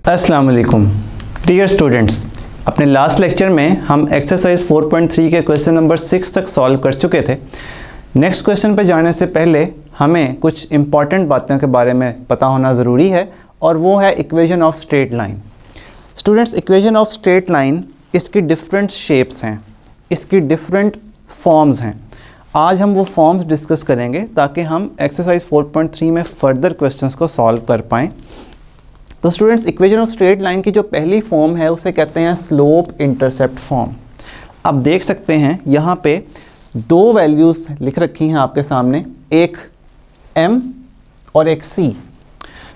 अस्सलाम वालेकुम dear students, अपने लास्ट लेक्चर में हम एक्सरसाइज 4.3 के क्वेश्चन नंबर 6 तक सॉल्व कर चुके थे। नेक्स्ट क्वेश्चन पे जाने से पहले हमें कुछ इम्पॉर्टेंट बातों के बारे में पता होना ज़रूरी है और वो है equation of straight line. Students, equation of straight line इसकी डिफरेंट शेप्स हैं, इसकी डिफरेंट फॉर्म्स हैं। आज हम वो फॉर्म्स डिस्कस करेंगे ताकि हम एक्सरसाइज 4.3 में फर्दर क्वेश्चंस को सॉल्व कर पाएँ। तो students, equation of straight line की जो पहली फॉर्म है उसे कहते हैं स्लोप इंटरसेप्ट फॉर्म। आप देख सकते हैं यहाँ पे दो वैल्यूज़ लिख रखी हैं आपके सामने, एक m और एक c।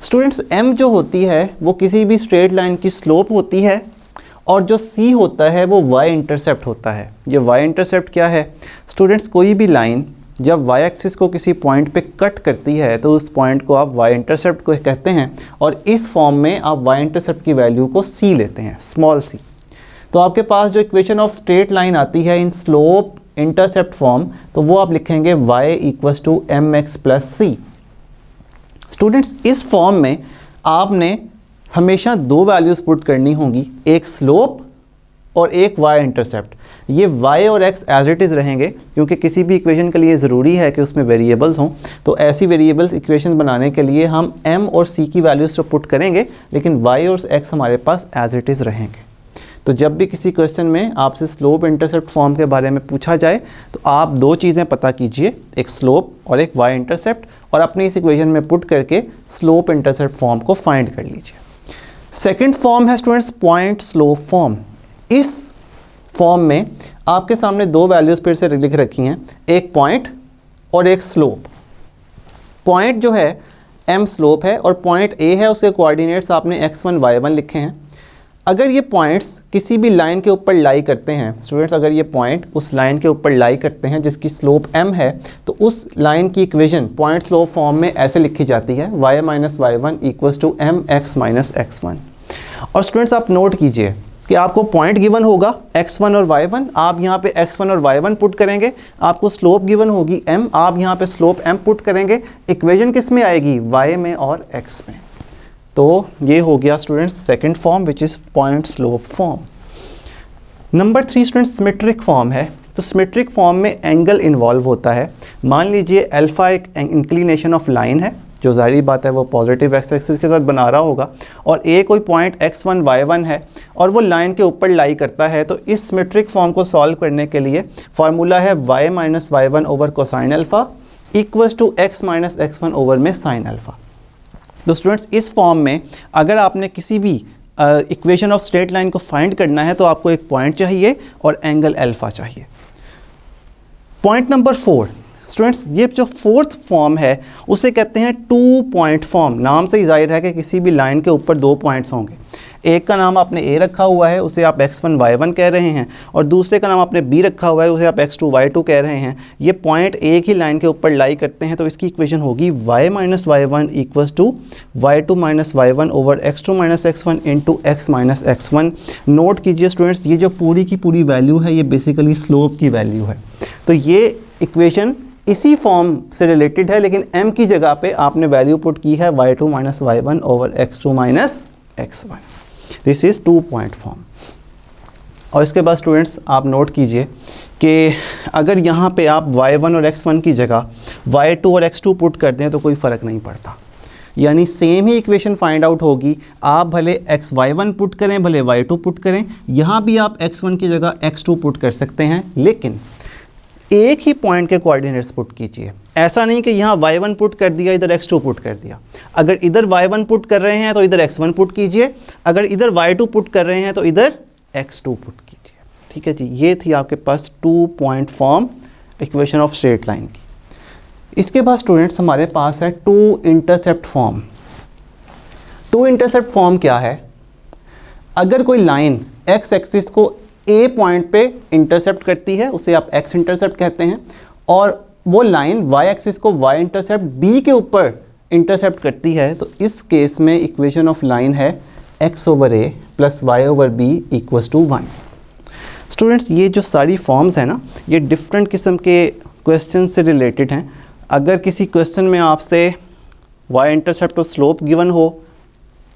स्टूडेंट्स, m जो होती है वो किसी भी स्ट्रेट लाइन की स्लोप होती है और जो c होता है वो y इंटरसेप्ट होता है। ये y इंटरसेप्ट क्या है? स्टूडेंट्स, कोई भी लाइन जब y एक्सिस को किसी पॉइंट पे कट करती है तो उस पॉइंट को आप y इंटरसेप्ट को कहते हैं और इस फॉर्म में आप y इंटरसेप्ट की वैल्यू को c लेते हैं, स्मॉल c। तो आपके पास जो इक्वेशन ऑफ स्ट्रेट लाइन आती है इन स्लोप इंटरसेप्ट फॉर्म, तो वो आप लिखेंगे y equals to mx plus c। Students, इस फॉर्म में आपने हमेशा दो वैल्यूज़ पुट करनी होंगी, एक स्लोप और एक y इंटरसेप्ट। ये y और x एज इट इज़ रहेंगे क्योंकि किसी भी इक्वेशन के लिए ज़रूरी है कि उसमें वेरिएबल्स हों। तो ऐसी वेरिएबल्स इक्वेशन बनाने के लिए हम m और c की वैल्यूज़ तो पुट करेंगे, लेकिन y और x हमारे पास एज इट इज़ रहेंगे। तो जब भी किसी क्वेश्चन में आपसे स्लोप इंटरसेप्ट फॉर्म के बारे में पूछा जाए तो आप दो चीज़ें पता कीजिए, एक स्लोप और एक y इंटरसेप्ट, और अपनी इस इक्वेशन में पुट करके स्लोप इंटरसेप्ट फॉर्म को फाइंड कर लीजिए। सेकेंड फॉर्म है स्टूडेंट्स पॉइंट स्लोप फॉर्म। इस फॉर्म में आपके सामने दो वैल्यूज़ फिर से लिख रखी हैं, एक पॉइंट और एक स्लोप। पॉइंट जो है m स्लोप है और पॉइंट a है, उसके कोऑर्डिनेट्स आपने x1 y1 लिखे हैं। अगर ये पॉइंट्स किसी भी लाइन के ऊपर लाई करते हैं स्टूडेंट्स, अगर ये पॉइंट उस लाइन के ऊपर लाई करते हैं जिसकी स्लोप m है, तो उस लाइन की इक्वेशन पॉइंट स्लोप फॉर्म में ऐसे लिखी जाती है y minus y1 equals to mx minus x1। और स्टूडेंट्स, आप नोट कीजिए कि आपको पॉइंट गिवन होगा x1 और y1, आप यहाँ पे x1 और y1 पुट करेंगे। आपको स्लोप गिवन होगी m, आप यहाँ पे स्लोप m पुट करेंगे। इक्वेशन किस में आएगी? y में और x में। तो ये हो गया students second form which is point slope form. Number 3 students symmetric form है। तो सिमेट्रिक फॉर्म में एंगल इन्वॉल्व होता है। मान लीजिए अल्फ़ा एक इंक्लिनेशन ऑफ लाइन है, जो ज़ाहिर बात है वो पॉजिटिव एक्स एक्सिस के साथ बना रहा होगा, और ए कोई पॉइंट x1 y1 है और वो लाइन के ऊपर लाई करता है। तो इस सिमेट्रिक फॉर्म को सॉल्व करने के लिए फार्मूला है y minus y1 over cosine alpha equals to x minus x1 over में साइन अल्फ़ा। तो स्टूडेंट्स, इस फॉर्म में अगर आपने किसी भी इक्वेशन ऑफ स्ट्रेट लाइन को फाइंड करना है तो आपको एक पॉइंट चाहिए और एंगल अल्फ़ा चाहिए। पॉइंट नंबर 4 स्टूडेंट्स, ये जो फोर्थ फॉर्म है उसे कहते हैं टू पॉइंट फॉर्म। नाम से ही जाहिर है कि किसी भी लाइन के ऊपर दो पॉइंट्स होंगे। एक का नाम आपने a रखा हुआ है, उसे आप x1 y1 कह रहे हैं, और दूसरे का नाम आपने b रखा हुआ है, उसे आप x2 y2 कह रहे हैं। ये पॉइंट एक ही लाइन के ऊपर लाई करते हैं, तो इसकी इक्वेशन होगी y minus y1 equals to y2 minus y1 over x2 minus x1 into x minus x1। Note कीजिए स्टूडेंट्स, ये जो पूरी की पूरी वैल्यू है ये बेसिकली स्लोप की वैल्यू है। तो ये इक्वेशन इसी फॉर्म से रिलेटेड है, लेकिन m की जगह पे आपने वैल्यू पुट की है y2 minus y1 over x2 minus x1। This is to point form. और इसके बाद स्टूडेंट्स आप नोट कीजिए कि अगर यहाँ पे आप y1 और x1 की जगह y2 और x2 पुट कर दें तो कोई फ़र्क नहीं पड़ता, यानी सेम ही इक्वेशन फाइंड आउट होगी। आप भले y1 पुट करें, भले y2 पुट करें, यहाँ भी आप x1 की जगह x2 पुट कर सकते हैं, लेकिन एक ही पॉइंट के कोऑर्डिनेट्स पुट कीजिए। ऐसा नहीं कि यहाँ y1 पुट कर दिया, इधर x2 पुट कर दिया। अगर इधर y1 पुट कर रहे हैं तो इधर x1 पुट कीजिए, अगर इधर y2 पुट कर रहे हैं तो इधर x2 पुट कीजिए। ठीक है जी, ये थी आपके पास two point form equation of straight line की। इसके बाद स्टूडेंट्स हमारे पास है two intercept form. Two intercept form क्या है? अगर कोई लाइन x एक्सिस को a पॉइंट पे इंटरसेप्ट करती है, उसे आप x इंटरसेप्ट कहते हैं, और वो लाइन y एक्सिस को y इंटरसेप्ट b के ऊपर इंटरसेप्ट करती है, तो इस केस में इक्वेशन ऑफ लाइन है x over a plus y over b equals to 1। Students, ये जो सारी फॉर्म्स हैं ना, ये डिफरेंट किस्म के क्वेश्चन से रिलेटेड हैं। अगर किसी क्वेश्चन में आपसे y इंटरसेप्ट और स्लोप गिवन हो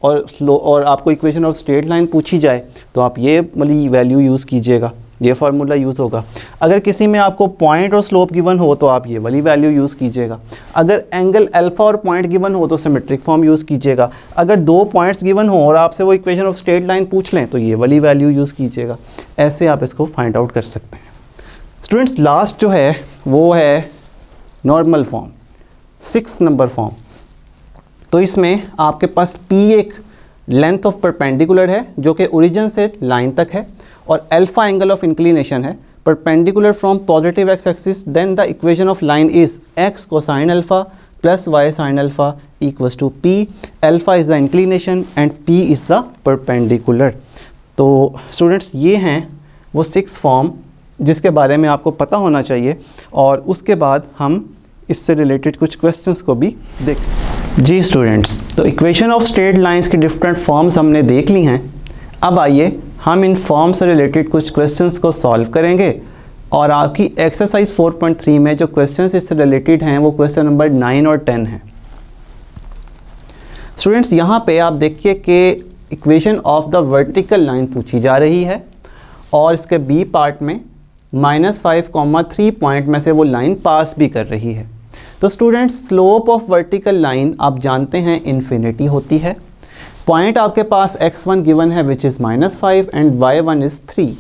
और स्लो और आपको इक्वेशन ऑफ स्ट्रेट लाइन पूछी जाए तो आप ये वाली वैल्यू यूज़ कीजिएगा, ये फार्मूला यूज़ होगा। अगर किसी में आपको पॉइंट और स्लोप गिवन हो तो आप ये वाली वैल्यू यूज़ कीजिएगा। अगर एंगल अल्फ़ा और पॉइंट गिवन हो तो सिमेट्रिक फॉर्म यूज़ कीजिएगा। अगर दो पॉइंट्स गिवन हो और आपसे वो इक्वेशन ऑफ स्ट्रेट लाइन पूछ लें तो ये वाली वैल्यू यूज़ कीजिएगा। ऐसे आप इसको फाइंड आउट कर सकते हैं। स्टूडेंट्स लास्ट जो है वो है नॉर्मल फॉर्म, 6 नंबर फॉर्म। तो इसमें आपके पास P एक लेंथ ऑफ परपेंडिकुलर है जो कि ओरिजिन से लाइन तक है, और अल्फा एंगल ऑफ इंक्लिनेशन है perpendicular from positive X axis. Then the equation of line is x cosine alpha plus y sine alpha equals to P। Alpha is the inclination and P is the perpendicular. तो students ये हैं वो 6 form जिसके बारे में आपको पता होना चाहिए, और उसके बाद हम इससे रिलेटेड कुछ क्वेश्चंस को भी देखें। जी स्टूडेंट्स, तो इक्वेशन ऑफ स्ट्रेट लाइंस की डिफरेंट फॉर्म्स हमने देख ली हैं। अब आइए हम इन फॉर्म से रिलेटेड कुछ क्वेश्चंस को सॉल्व करेंगे, और आपकी एक्सरसाइज 4.3 में जो क्वेश्चंस इससे रिलेटेड हैं वो क्वेश्चन नंबर 9 और 10 हैं। स्टूडेंट्स यहाँ पे आप देखिए कि equation of the vertical line पूछी जा रही है, और इसके बी पार्ट में -5,3 पॉइंट में से वो लाइन पास भी कर रही है। तो students slope of vertical line आप जानते हैं इन्फिनिटी होती है। पॉइंट आपके पास x1 गिवन है which is -5 and y1 is 3।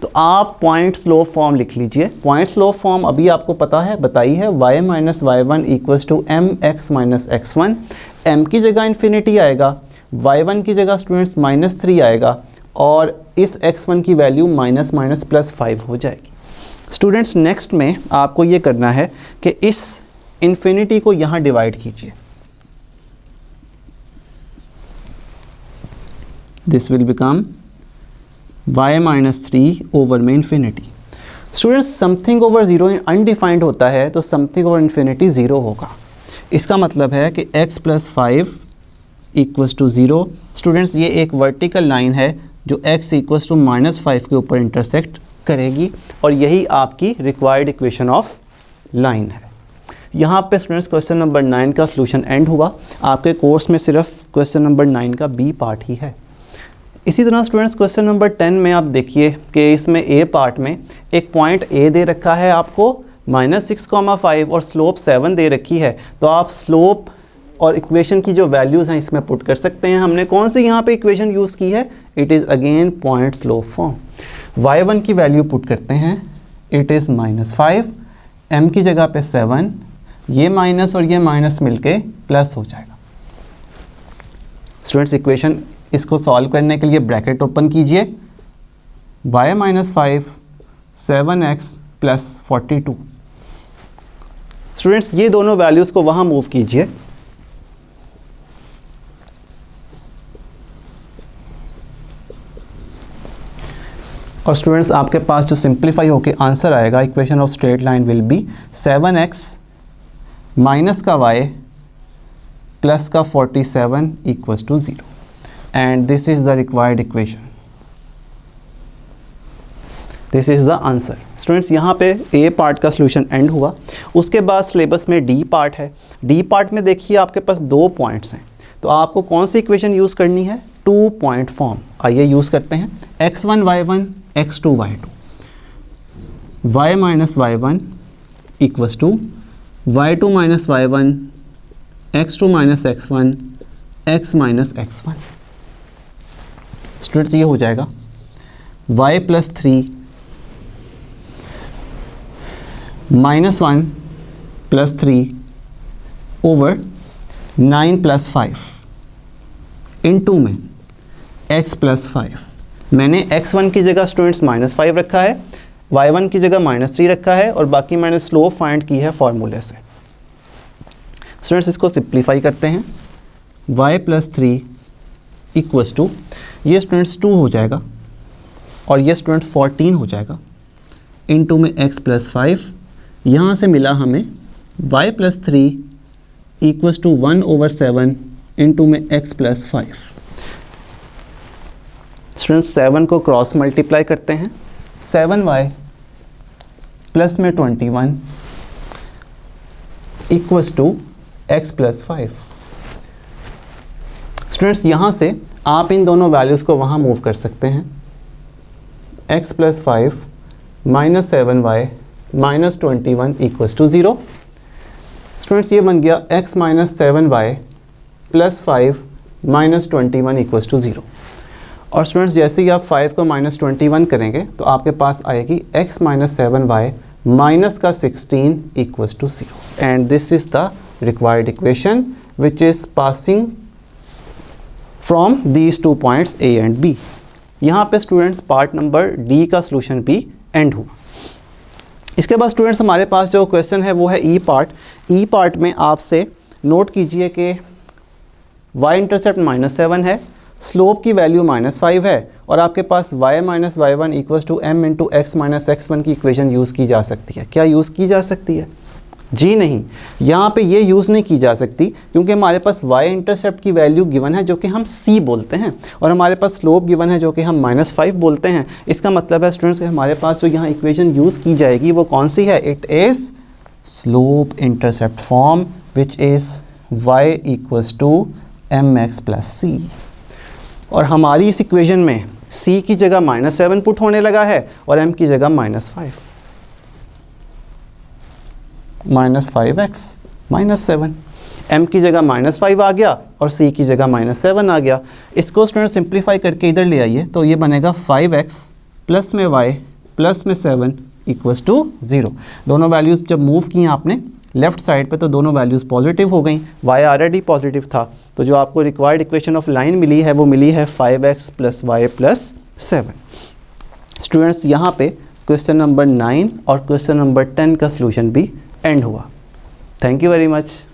तो आप पॉइंट स्लोप फॉर्म लिख लीजिए। पॉइंट स्लोप फॉर्म अभी आपको पता है, बताई है, y minus y1 equals to mx minus x1। m की जगह इन्फिनिटी आएगा, y1 की जगह स्टूडेंट्स -3 आएगा, और इस x1 की वैल्यू माइनस माइनस प्लस 5 हो जाएगी। स्टूडेंट्स नेक्स्ट में आपको ये करना है कि इस इन्फिनिटी को यहाँ डिवाइड कीजिए। This will become y minus 3 over में infinity. Students something over zero undefined होता है तो समथिंग ओवर इन्फिनिटी ज़ीरो होगा। इसका मतलब है कि x plus 5 equals to 0। Students ये एक वर्टिकल लाइन है जो x इक्वल्स टू -5 के ऊपर इंटरसेक्ट करेगी, और यही आपकी रिक्वायर्ड इक्वेशन ऑफ लाइन है। यहाँ पे स्टूडेंट्स क्वेश्चन नंबर 9 का सॉल्यूशन एंड हुआ। आपके कोर्स में सिर्फ क्वेश्चन नंबर 9 का बी पार्ट ही है। इसी तरह स्टूडेंट्स क्वेश्चन नंबर 10 में आप देखिए कि इसमें ए पार्ट में एक पॉइंट ए दे रखा है आपको -6,5 और स्लोप 7 दे रखी है। तो आप स्लोप और इक्वेशन की जो वैल्यूज़ हैं इसमें पुट कर सकते हैं। हमने कौन सी यहाँ पे इक्वेशन यूज़ की है? It is again point slope form. y1 की वैल्यू पुट करते हैं, इट इज़ -5, m की जगह पे 7, ये माइनस और ये माइनस मिलके प्लस हो जाएगा। स्टूडेंट्स इक्वेशन इसको सॉल्व करने के लिए ब्रैकेट ओपन कीजिए, y minus 5 7x plus 42। Students ये दोनों वैल्यूज़ को वहाँ मूव कीजिए, और स्टूडेंट्स आपके पास जो सिंप्लीफाई होके आंसर आएगा equation of straight line will be 7x minus का y प्लस का 47 equals to 0, and this is the required equation, this is the answer. Students यहाँ पे ए पार्ट का सॉल्यूशन एंड हुआ। उसके बाद सिलेबस में डी पार्ट है। डी पार्ट में देखिए आपके पास 2 पॉइंट्स हैं, तो आपको कौन सी इक्वेशन यूज़ करनी है? 2 पॉइंट फॉर्म। आइए यूज़ करते हैं, x1 y1 x2 y2, y minus y1 equals to y2 minus y1 x2 minus x1 x minus x1। Students ये हो जाएगा y plus 3 minus 1 plus 3 over 9 plus 5 into में x plus 5। मैंने x1 की जगह स्टूडेंट्स -5 रखा है, y1 की जगह -3 रखा है, और बाकी मैंने स्लोप फाइंड की है फॉर्मूले से। स्टूडेंट्स इसको सिंप्लीफाई करते हैं, y प्लस 3 इक्वल्स टू, ये स्टूडेंट्स 2 हो जाएगा और ये स्टूडेंट्स 14 हो जाएगा, इनटू में x प्लस 5। यहाँ से मिला हमें y plus 3 equals to 1/7 into में x प्लस 5। स्टूडेंट्स 7 को क्रॉस मल्टीप्लाई करते हैं, 7y प्लस में 21 equals to x plus 5। Students यहाँ से आप इन दोनों वैल्यूज़ को वहाँ मूव कर सकते हैं। x + 5 - 7y - 21 = 0। स्टूडेंट्स ये बन गया x - 7y + 5 - 21 = 0। और स्टूडेंट्स जैसे ही आप 5 को -21 करेंगे तो आपके पास आएगी x - 7y - 16 = 0 and this is the required equation which is passing from these 2 points A and B। यहाँ पे स्टूडेंट्स पार्ट नंबर D का सोल्यूशन भी एंड हुआ। इसके बाद स्टूडेंट्स हमारे पास जो क्वेश्चन है वो है E पार्ट। E पार्ट में आपसे नोट कीजिए कि y इंटरसेप्ट -7 है, स्लोप की वैल्यू -5 है और आपके पास y - y1 = m × x - x1 की इक्वेशन यूज़ की जा सकती है। क्या यूज़ की जा सकती है? जी नहीं, यहाँ पे ये यूज़ नहीं की जा सकती क्योंकि हमारे पास y इंटरसेप्ट की वैल्यू गिवन है जो कि हम c बोलते हैं और हमारे पास स्लोप गिवन है जो कि हम -5 बोलते हैं। इसका मतलब है स्टूडेंट्स कि हमारे पास जो यहाँ इक्वेशन यूज़ की जाएगी वो कौन सी है? It is slope intercept form which is y = mx + c। और हमारी इस इक्वेशन में c की जगह -7 पुट होने लगा है और m की जगह -5, -5x -7, m की जगह -5 आ गया और c की जगह -7 आ गया। इसको स्टूडेंट सिंप्लीफाई करके इधर ले आइए तो ये बनेगा 5x प्लस में y प्लस में 7 = 0। दोनों वैल्यूज़ जब मूव किए आपने लेफ़्ट साइड पे तो दोनों वैल्यूज़ पॉजिटिव हो गई, y ऑलरेडी पॉजिटिव था तो जो आपको रिक्वायर्ड इक्वेशन ऑफ लाइन मिली है वो मिली है 5x + y + 7। स्टूडेंट्स यहाँ पे क्वेश्चन नंबर 9 और क्वेश्चन नंबर 10 का सॉल्यूशन भी एंड हुआ। Thank you very much.